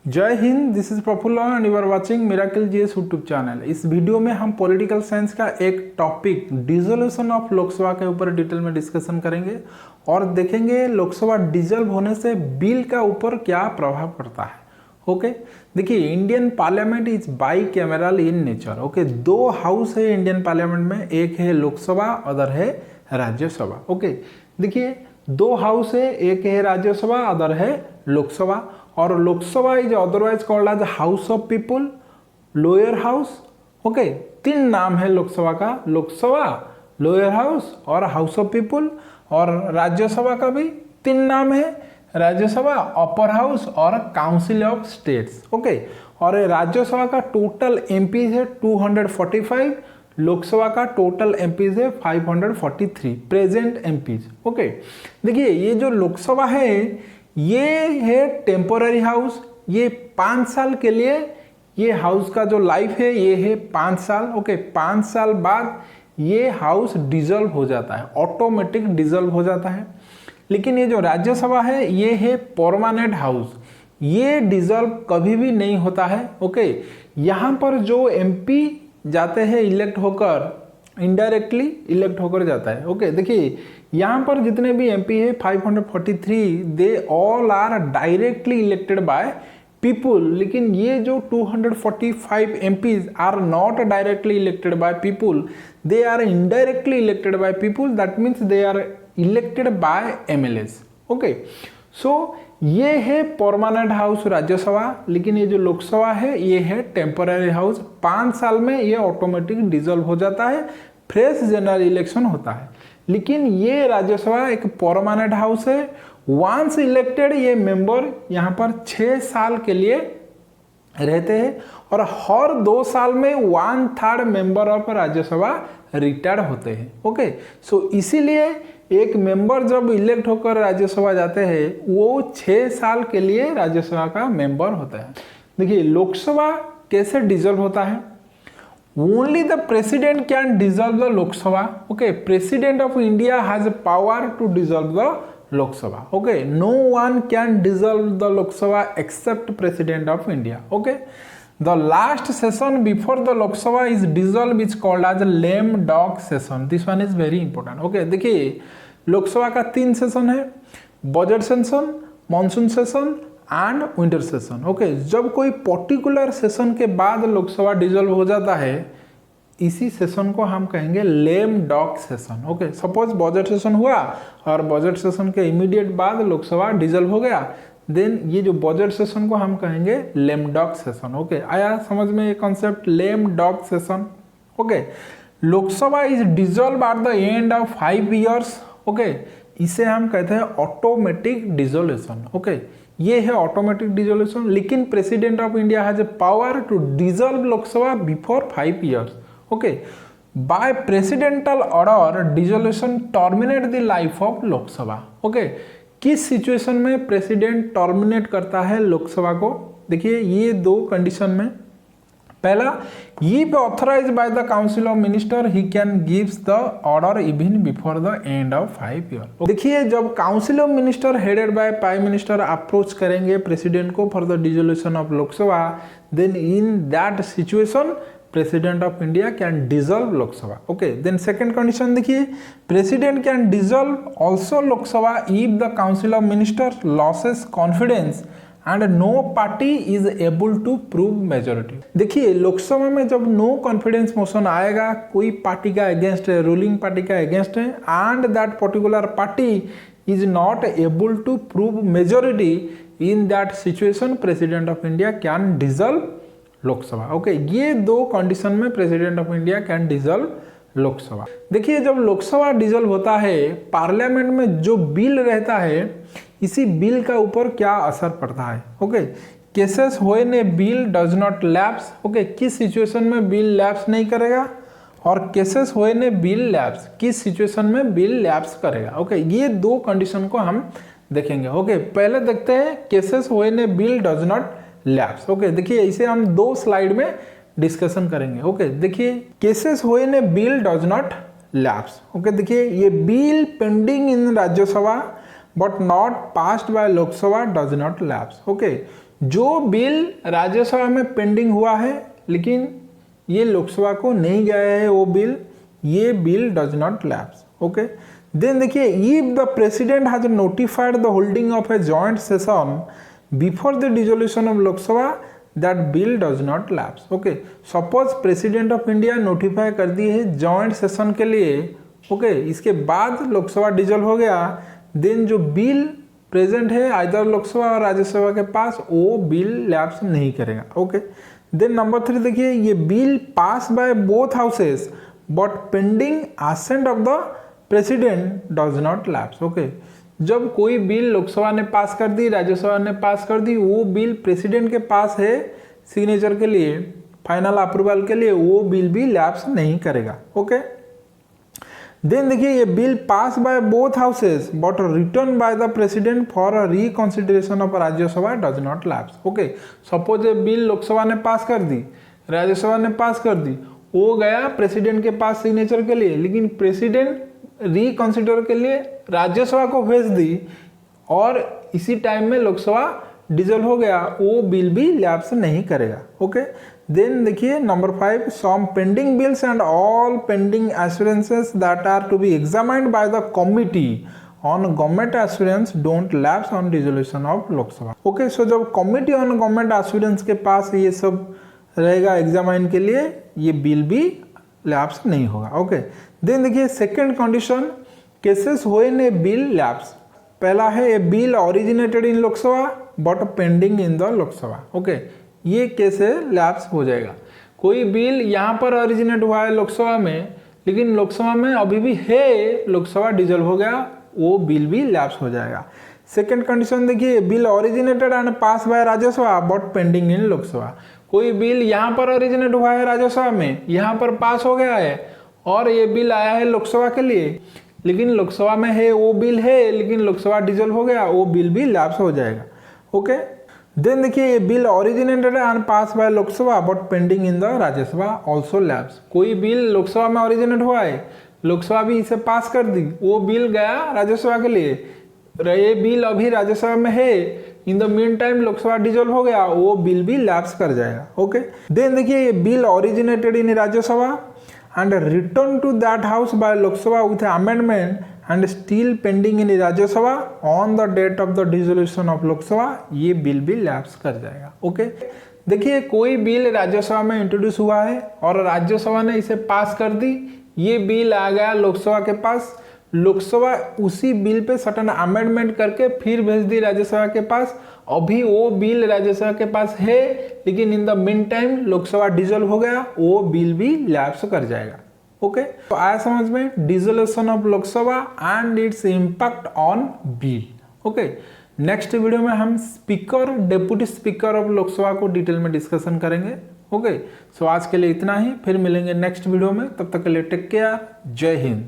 जय हिंद, this is Praful and you are watching miracle GS YouTube channel. इस video में हम पॉलिटिकल साइंस का एक टॉपिक डिसोल्यूशन ऑफ लोकसभा के ऊपर डिटेल में डिस्कशन करेंगे और देखेंगे लोकसभा डिसॉल्व होने से बिल का ऊपर क्या प्रभाव पड़ता है। ओके देखिए, Indian parliament is by cameral in nature. Okay, दो हाउस है इंडियन पार्लियामेंट में, एक है लोकसभा, अदर है राज्यसभा। ओके देखिए, दो हाउस है, एक है राज्यसभा, अदर है लोकसभा। और Lok Sabha is otherwise called as house of people, lower house. Okay, तीन नाम है लोकसभा का, लोकसभा, लोअर हाउस और हाउस ऑफ पीपुल। और राज्यसभा का भी तीन नाम है, राज्यसभा, अपर हाउस और काउंसिल ऑफ स्टेट्स। ओके, और राज्यसभा का टोटल एमपीज है 245, लोकसभा का टोटल एमपीज है 543 प्रेजेंट एमपीज। ओके देखिए, ये जो लोकसभा है ये है टेम्पोररी हाउस, ये 5 साल के लिए ये हाउस का जो लाइफ है ये है 5 साल। ओके, 5 साल बाद ये हाउस डिसॉल्व हो जाता है, ऑटोमेटिक डिसॉल्व हो जाता है। लेकिन ये जो राज्यसभा है ये है परमानेंट हाउस, ये डिसॉल्व कभी भी नहीं होता है। ओके, यहाँ पर जो एमपी जाते हैं इलेक्ट होकर, इनडायरेक्टली इलेक्ट होकर जाता है। ओके देखिए, यहाँ पर जितने भी एमपी है 543, they all are directly elected by people. लेकिन ये जो 245 MPs are not directly elected by people, they are indirectly elected by people, that means they are elected by MLAs. Okay so ये है परमानेंट हाउस राज्यसभा, लेकिन ये जो लोकसभा है ये है टेम्पररी हाउस। 5 साल में ये ऑटोमेटिक डिसॉल्व हो जाता है, फ्रेश जनरल इलेक्शन होता है। लेकिन ये राज्यसभा एक परमानेंट हाउस है, वंस इलेक्टेड ये मेंबर यहाँ पर 6 साल के लिए रहते हैं और हर 2 साल में 1/3 मेंबर ऑफ राज्यसभा रिटायर्ड होते हैं। ओके सो इसीलिए एक मेंबर जब इलेक्ट होकर राज्यसभा जाते हैं वो 6 साल के लिए राज्यसभा का मेंबर होता है। देखिए, लोकसभा कैसे डिसॉल्व होता है? Only the president can dissolve the Lok Sabha. Okay, president of India has power to dissolve the Lok Sabha. Okay, no one can dissolve the Lok Sabha except president of India. Okay, the last session before the Lok Sabha is dissolved is called as lame dog session. This one is very important. Okay, देखिए लोकसभा का 3 session है, budget session, monsoon session and winter session. Okay, जब कोई particular session के बाद Lok Sabha dissolve हो जाता है इसी सेशन को हम कहेंगे lame duck session. Okay, suppose budget session हुआ और बजट सेशन के इमीडिएट बाद लोकसभा डिसॉल्व हो गया, देन ये जो बजट सेशन को हम कहेंगे लेम डॉग सेशन। ओके, आया समझ में ये concept lame duck session? Okay, Lok Sabha is dissolve at the end of 5 years। Okay, इसे हम कहते हैं ऑटोमेटिक डिसोल्यूशन। ओके, ये है ऑटोमेटिक डिसोल्यूशन। लेकिन president of India has a power to dissolve Lok Sabha before 5 years। Okay, by presidential order dissolution terminate the life of Lok Sabha. Okay, किस situation में president terminate करता है लोकसभा को? देखिए, ये 2 कंडीशन में। पहला, if authorised by the council of minister he can gives the order even before the end of 5 years। देखिए, जब council of minister headed by prime minister approach करेंगे प्रेसिडेंट को for the dissolution of Lok Sabha, then in that situation president of India can dissolve Lok Sabha. Okay, then second condition देखिए, president can dissolve also Lok Sabha if the council of minister losses confidence and no party is able to prove majority. देखिए, लोकसभा में जब no confidence motion आएगा, कोई party का against है, ruling party का against है, and that particular party is not able to prove majority, in that situation president of India can dissolve Lok Sabha. Okay, ये 2 कंडीशन में president of India can dissolve Lok Sabha. देखिए, जब लोकसभा डिसॉल्व होता है, पार्लियामेंट में जो बिल रहता है इसी बिल का ऊपर क्या असर पड़ता है? ओके, केसेस होने bill does not lapse. Okay, किस सिचुएशन में बिल लैप्स नहीं करेगा, और केसेस होने बिल लैप्स, किस सिचुएशन में बिल लैप्स करेगा? ओके, ये 2 कंडीशन को हम देखेंगे। ओके, पहले देखते हैं केसेस होने bill does not lapse. Okay देखिए, इसे हम 2 स्लाइड में डिस्कशन करेंगे। ओके देखिए, केसेस हुए ने bill does not lapse. Okay देखिए, ये bill pending in Rajya Sabha but not passed by Lok Sabha does not lapse. Okay, जो बिल राज्यसभा में पेंडिंग हुआ है लेकिन ये लोकसभा को नहीं गया है वो बिल, ये bill does not lapse. Okay, then देखिए if the president has notified the holding of a joint session before the dissolution of Lok Sabha that bill does not lapse. Okay, suppose president of India notify कर दी है joint session के लिए, okay, इसके बाद Lok Sabha dissolve हो गया, देन जो बिल प्रेजेंट है आइदर लोकसभा और राज्यसभा के पास वो बिल लैप्स नहीं करेगा। ओके, देन नंबर 3 देखिए ये bill pass by both houses but pending assent of the president does not lapse. Okay, जब कोई बिल लोकसभा ने पास कर दी, राज्यसभा ने पास कर दी, वो बिल प्रेसिडेंट के पास है सिग्नेचर के लिए, फाइनल अप्रूवल के लिए, वो बिल भी लैप्स नहीं करेगा। ओके, देन देखिए ये bill pass by both houses but return by the president for reconsideration of Rajya Sabha does not lapse. Okay, suppose ये बिल लोकसभा ने पास कर दी, राज्यसभा ने पास कर दी, वो गया प्रेसिडेंट के पास सिग्नेचर के लिए, लेकिन प्रेसिडेंट रिकंसिडर के लिए राज्यसभा को भेज दी और इसी टाइम में लोकसभा डिसॉल्व हो गया, वो बिल भी लैप्स नहीं करेगा। ओके, देन देखिए number 5 some pending bills and all pending assurances that are to be examined by the committee on government assurance don't lapse on dissolution of Lok Sabha. Okay, so जब committee on government assurance के पास ये सब रहेगा examine के लिए, ये bill भी lapse नहीं होगा। ओके, देन देखिए second condition cases when a bill lapse. पहला है a bill originated in Lok Sabha but pending in the Lok Sabha. Okay, ये केस है लैप्स हो जाएगा। कोई बिल यहाँ पर ओरिजिनेट हुआ है लोकसभा में, लेकिन लोकसभा में अभी भी है, लोकसभा डिसॉल्व हो गया, वो बिल भी लैप्स हो जाएगा। सेकंड कंडीशन देखिए bill originated and pass by Rajya Sabha but pending in Lok Sabha. कोई बिल यहाँ पर ओरिजिनेट हुआ है राज्यसभा में, यहाँ पर पास हो गया है और ये बिल आया है लोकसभा के लिए, लेकिन लोकसभा में है वो बिल है, लेकिन लोकसभा डिसॉल्व हो गया, वो बिल भी लैप्स हो जाएगा। ओके, देन देखिए ये bill originated and pass by Lok Sabha but pending in the Rajya Sabha also lapse. कोई बिल लोकसभा में ओरिजिनेट हुआ है, लोकसभा भी इसे पास कर दी, वो बिल गया राज्यसभा के लिए, ये बिल अभी राज्यसभा में है, in the mean time Lok Sabha dissolve हो गया, वो बिल भी लैप्स कर जाएगा। ओके, देन देखिए ये bill originated in Rajya Sabha and return to that house by Lok Sabha with amendment and still pending in Rajya Sabha on the date of the dissolution of Lok Sabha, ये bill भी lapse कर जाएगा। Okay, देखिए कोई bill Rajya Sabha में introduce हुआ है और राज्यसभा ने इसे पास कर दी, ये बिल आ गया लोकसभा के पास, लोकसभा उसी बिल पे सटन अमेंडमेंट करके फिर भेज दी राज्यसभा के पास, अभी वो बिल राज्यसभा के पास है, लेकिन in the mean time Lok Sabha dissolve हो गया, वो बिल भी लैप्स कर जाएगा। ओके, तो आया समझ में dissolution of Lok Sabha and its impact on bill. Okay, next video में हम speaker, deputy speaker of Lok Sabha को डिटेल में डिस्कशन करेंगे। ओके, सो आज के लिए इतना ही, फिर मिलेंगे नेक्स्ट वीडियो में, तब तक के लिए टेक केयर, जय हिंद।